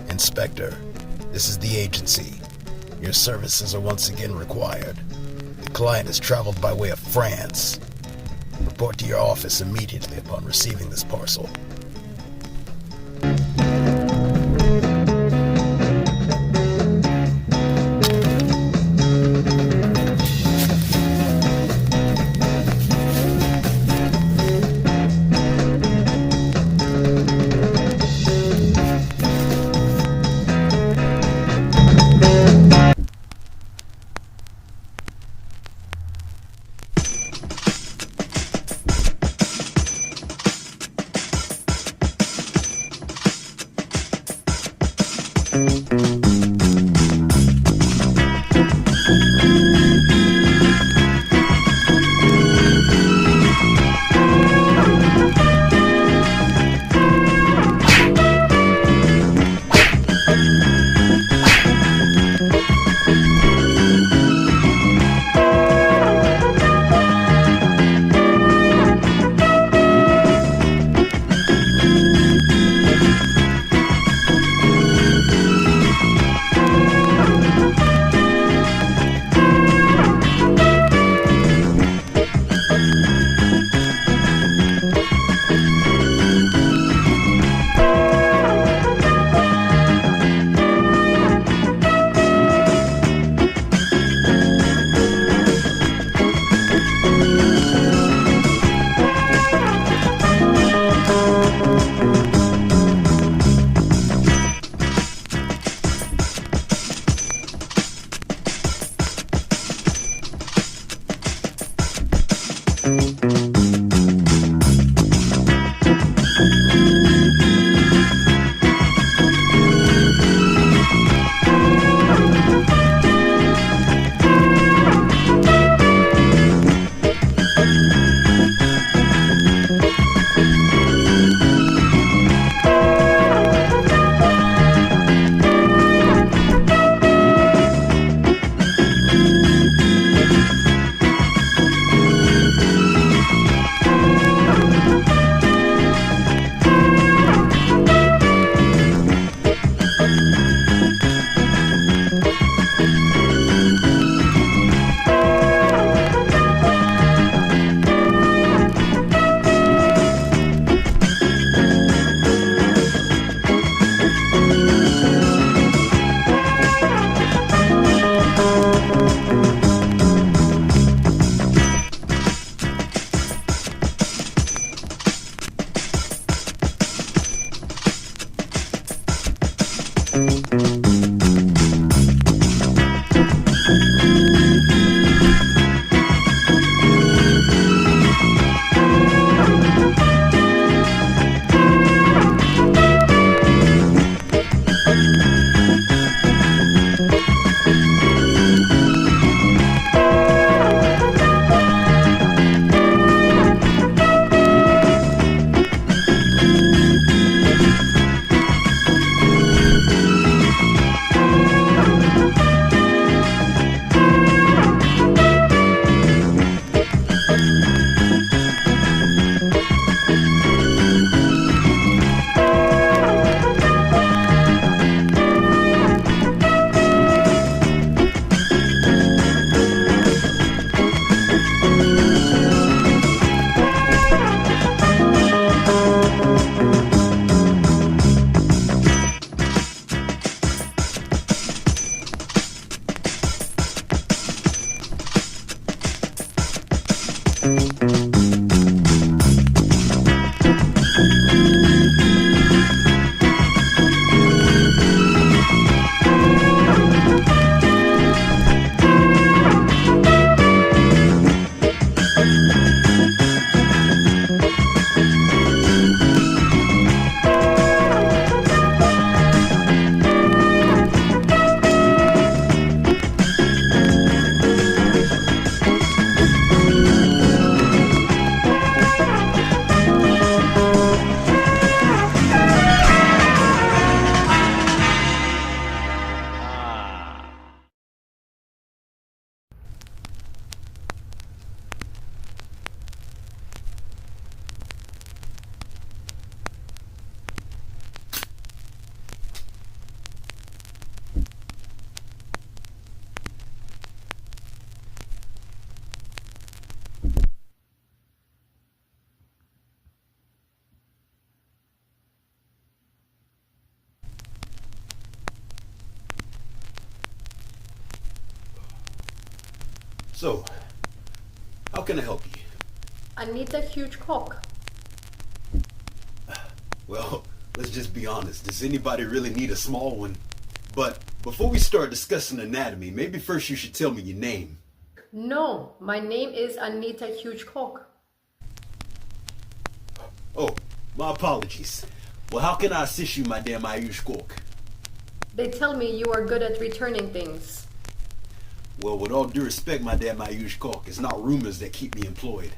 Inspector, this is the agency. Your services are once again required. The client has traveled by way of France. Report to your office immediately upon receiving this parcel. So, how can I help you? I need a huge cock. Well, let's just be honest. Does anybody really need a small one? But before we start discussing anatomy, maybe first you should tell me your name. No, my name is Anita Huge Cock. Oh, my apologies. Well, how can I assist you, Madame Ayushkok? They tell me you are good at returning things. Well, with all due respect, Madame Ayushkok, it's not rumors that keep me employed.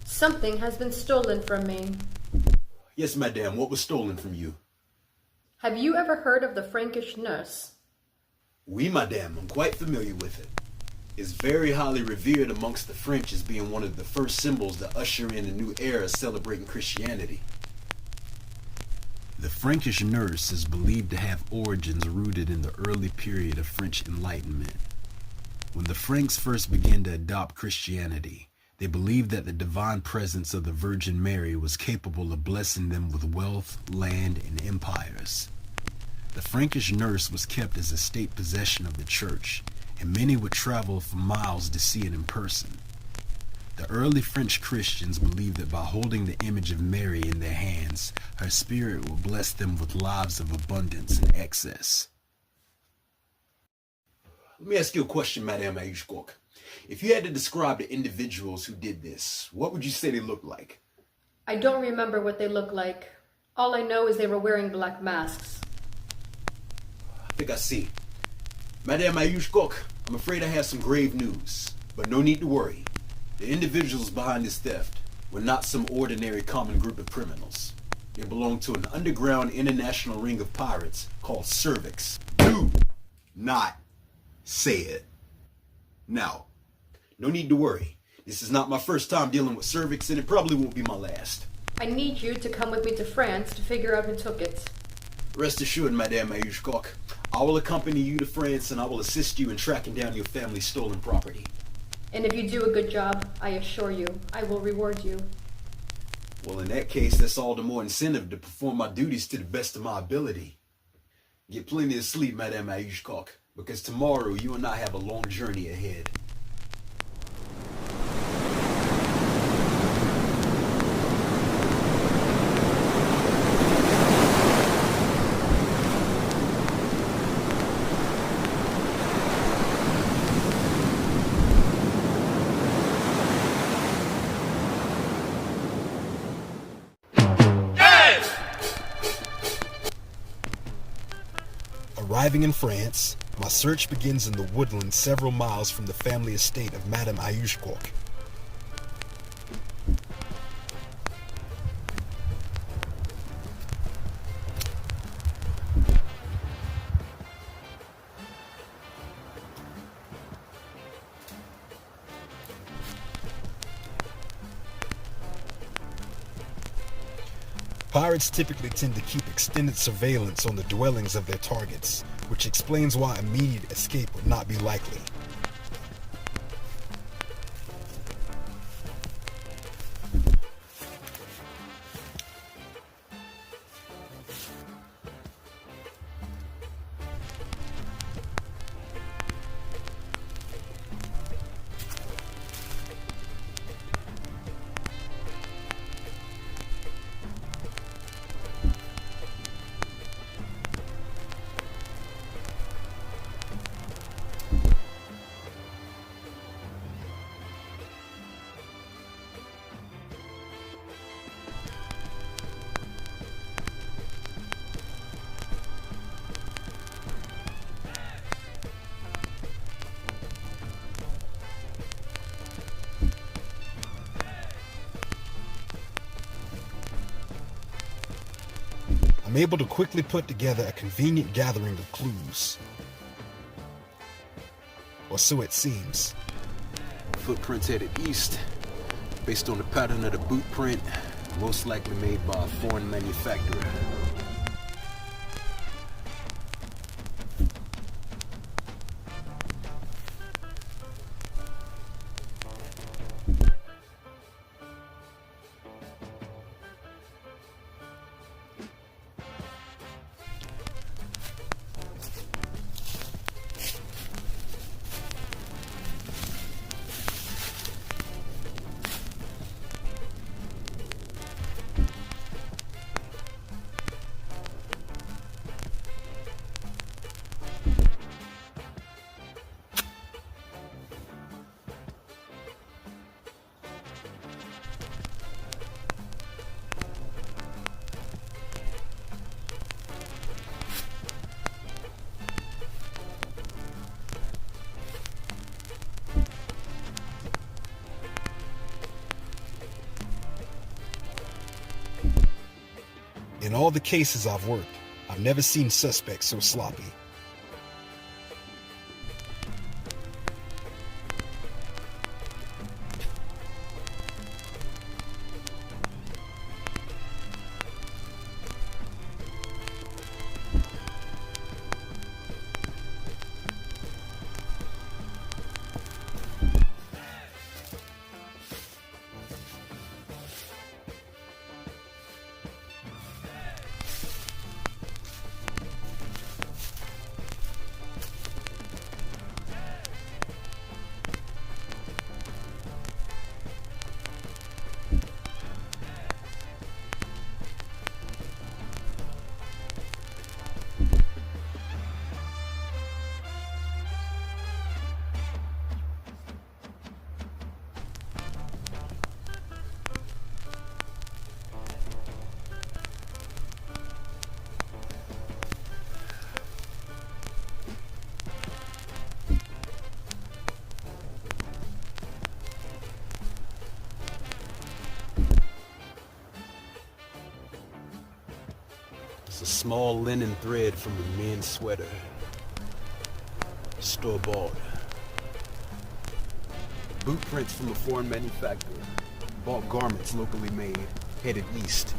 Something has been stolen from me. Yes, Madame, what was stolen from you? Have you ever heard of the Frankish nurse? Oui, Madame, I'm quite familiar with it. It's very highly revered amongst the French as being one of the first symbols to usher in a new era celebrating Christianity. The Frankish nurse is believed to have origins rooted in the early period of French Enlightenment. When the Franks first began to adopt Christianity, they believed that the divine presence of the Virgin Mary was capable of blessing them with wealth, land, and empires. The Frankish nurse was kept as a state possession of the church, and many would travel for miles to see it in person. The early French Christians believed that by holding the image of Mary in their hands, her spirit would bless them with lives of abundance and excess. Let me ask you a question, Madame Ayushkok. If you had to describe the individuals who did this, what would you say they looked like? I don't remember what they look like. All I know is they were wearing black masks. I think I see. Madame Ayushkok, I'm afraid I have some grave news, but no need to worry. The individuals behind this theft were not some ordinary common group of criminals. They belonged to an underground international ring of pirates called Cervix. Do not say it. Now, no need to worry. This is not my first time dealing with Cervix, and it probably won't be my last. I need you to come with me to France to figure out who took it. Rest assured, Madame Ayushkok, I will accompany you to France and I will assist you in tracking down your family's stolen property. And if you do a good job, I assure you, I will reward you. Well, in that case, that's all the more incentive to perform my duties to the best of my ability. Get plenty of sleep, Madame Ayushkok, because tomorrow you and I have a long journey ahead. Arriving in France, my search begins in the woodlands several miles from the family estate of Madame Ayushkok. Pirates typically tend to keep extended surveillance on the dwellings of their targets, which explains why immediate escape would not be likely. I'm able to quickly put together a convenient gathering of clues. Or so it seems. Footprints headed east, based on the pattern of the boot print, most likely made by a foreign manufacturer. In all the cases I've worked, I've never seen suspects so sloppy. It's a small linen thread from a men's sweater. Store-bought. Boot prints from a foreign manufacturer. Bought garments locally made. Headed east.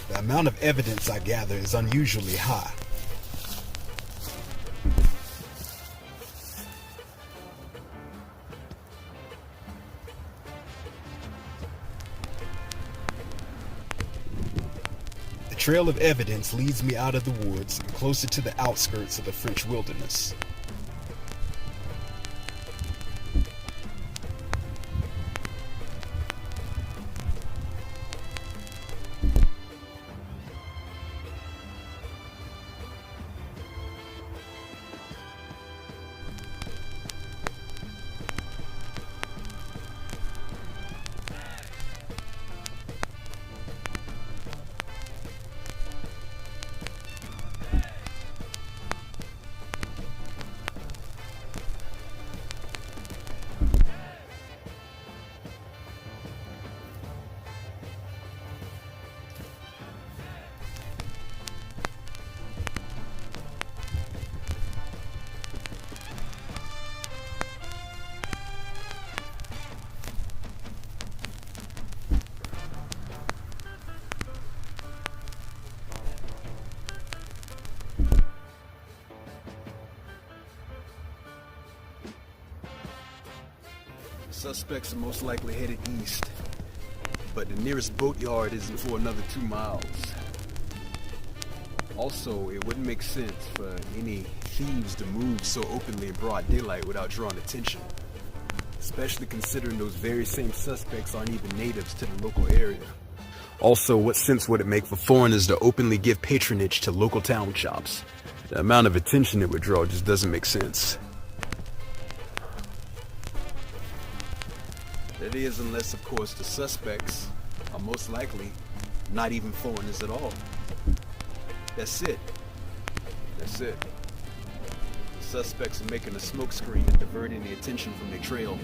The amount of evidence I gather is unusually high. The trail of evidence leads me out of the woods and closer to the outskirts of the French wilderness. Suspects are most likely headed east, but the nearest boatyard isn't for another 2 miles. Also, it wouldn't make sense for any thieves to move so openly in broad daylight without drawing attention, especially considering those very same suspects aren't even natives to the local area. Also, what sense would it make for foreigners to openly give patronage to local town shops? The amount of attention it would draw just doesn't make sense. That is, unless, of course, the suspects are most likely not even foreigners at all. That's it. That's it. The suspects are making a smokescreen and diverting the attention from their trail.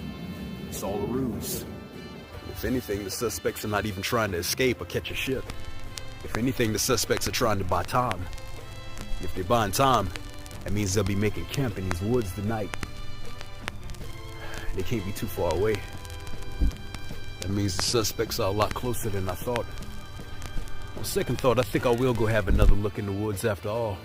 It's all a ruse. If anything, the suspects are not even trying to escape or catch a ship. If anything, the suspects are trying to buy time. If they're buying time, that means they'll be making camp in these woods tonight. They can't be too far away. That means the suspects are a lot closer than I thought. On second thought, I think I will go have another look in the woods after all.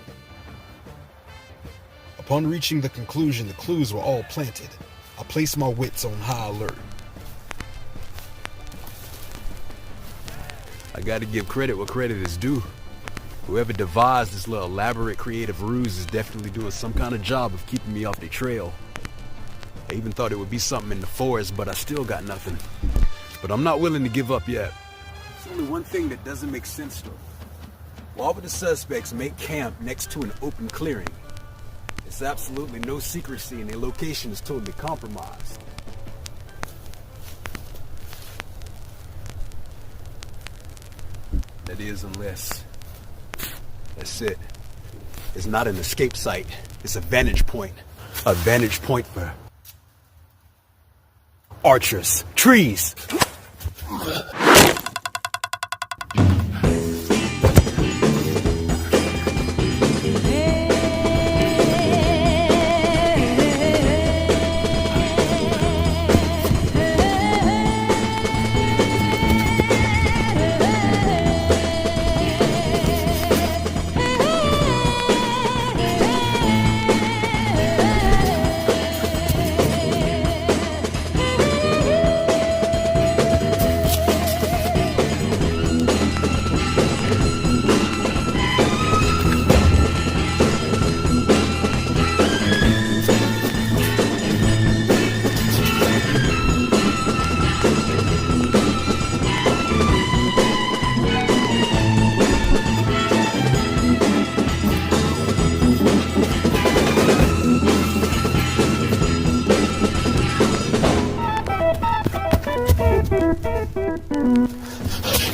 Upon reaching the conclusion the clues were all planted, I placed my wits on high alert. I gotta give credit where credit is due. Whoever devised this little elaborate creative ruse is definitely doing some kind of job of keeping me off their trail. I even thought it would be something in the forest, but I still got nothing. But I'm not willing to give up yet. There's only one thing that doesn't make sense though. Why would the suspects make camp next to an open clearing? There's absolutely no secrecy and their location is totally compromised. That is, unless... That's it. It's not an escape site. It's a vantage point. A vantage point for... archers. Trees!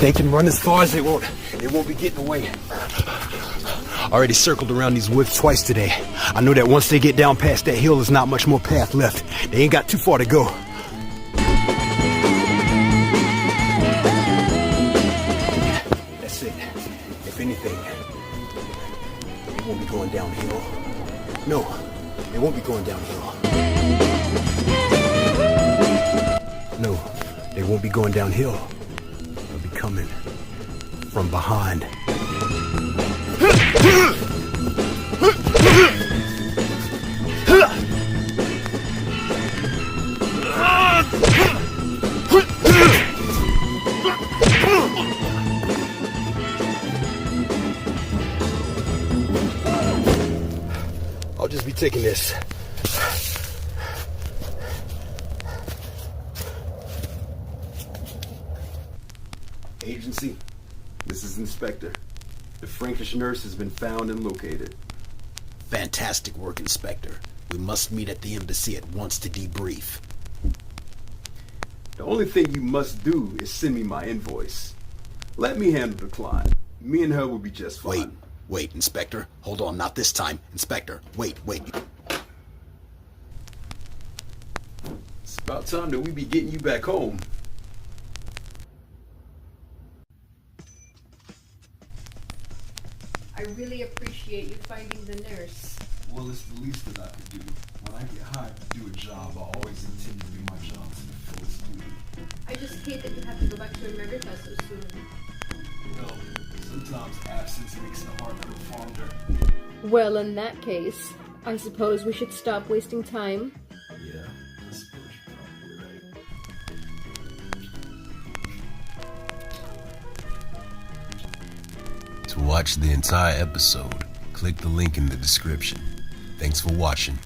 They can run as far as they want. They won't be getting away. I already circled around these woods twice today. I know that once they get down past that hill, there's not much more path left. They ain't got too far to go. That's it. If anything, they won't be going downhill. No, they won't be going downhill. No, they won't be going downhill. Coming from behind. I'll just be taking this. Agency, this is Inspector. The Frankish nurse has been found and located. Fantastic work, Inspector. We must meet at the embassy at once to debrief. The only thing you must do is send me my invoice. Let me handle the client. Me and her will be just fine. Wait, Inspector. Hold on, not this time. Inspector, wait. It's about time that we be getting you back home. I really appreciate you finding the nurse. Well, it's the least that I could do. When I get hired to do a job, I always intend to do my job to the fullest duty. I just hate that you have to go back to America so soon. Well, sometimes absence makes the heart grow fonder. Well, in that case, I suppose we should stop wasting time. Yeah, I suppose you're probably right. To watch the entire episode, click the link in the description. Thanks for watching.